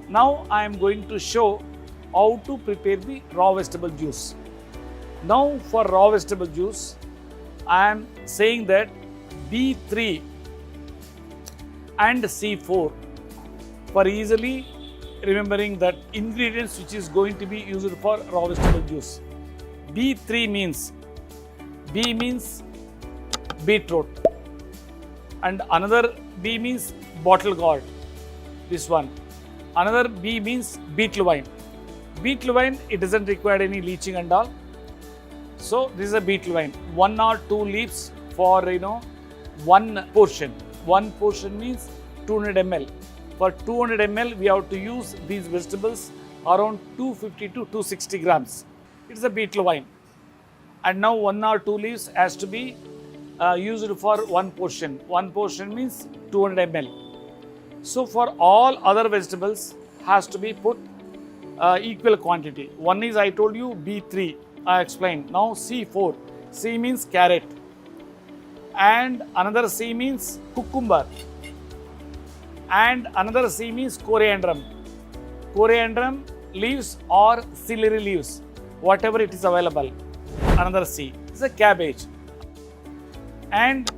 Now I am going to show how to prepare the raw vegetable juice. Now for raw vegetable juice, I am saying that B3 and C4 for easily remembering that ingredients which is going to be used for raw vegetable juice. B3 means, B means beetroot, and another B means bottle gourd, this one. Another B means betel vine. Betel vine, it doesn't require any leaching and all. So this is a betel vine. 1 or 2 leaves for one portion. One portion means 200 ml. For 200 ml, we have to use these vegetables around 250 to 260 grams. It's a betel vine. And now 1 or 2 leaves has to be used for one portion. One portion means 200 ml. So for all other vegetables has to be put equal quantity. One is, I told you, B3, I explained. Now C4. C means carrot. And another C means cucumber. And another C means coriander. Coriander leaves or celery leaves, whatever it is available. Another C is a cabbage. And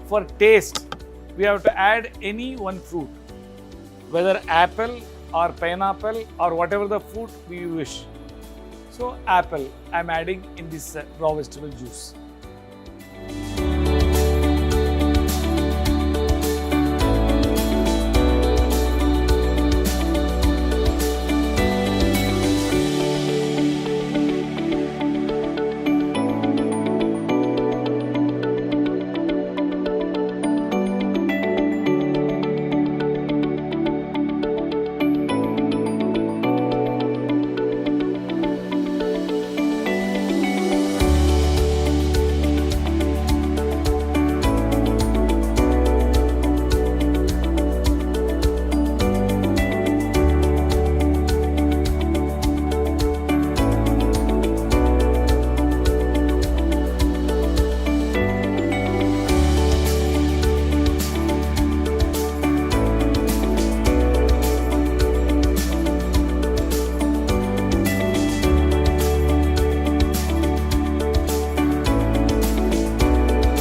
for taste, we have to add any one fruit, whether apple or pineapple or whatever the fruit we wish. So apple I am adding in this raw vegetable juice.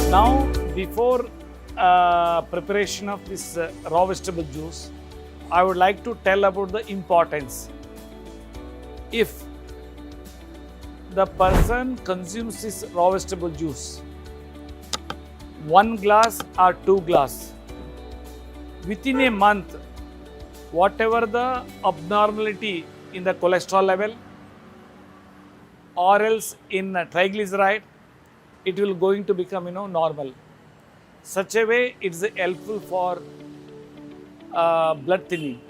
Now, before preparation of this raw vegetable juice, I would like to tell about the importance. If the person consumes this raw vegetable juice, 1 glass or 2 glass, within a month, whatever the abnormality in the cholesterol level or else in triglyceride, it will going to become normal. Such a way it is helpful for blood thinning.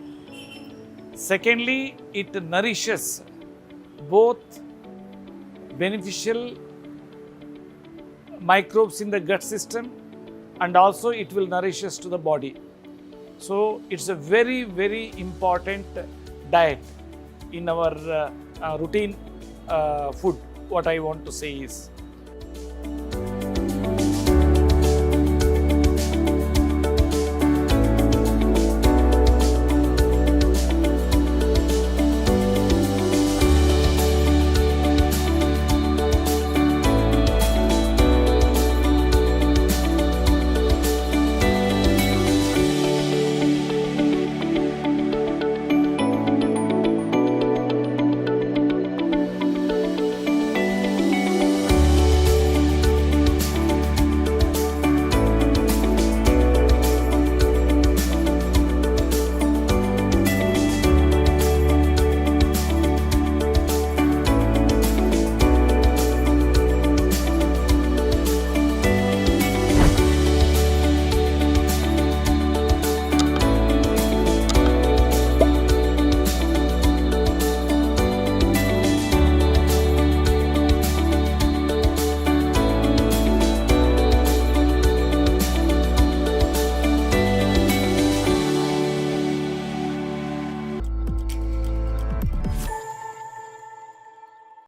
Secondly, it nourishes both beneficial microbes in the gut system and also it will nourish us to the body. So it's a very, very important diet in our routine food. What I want to say is,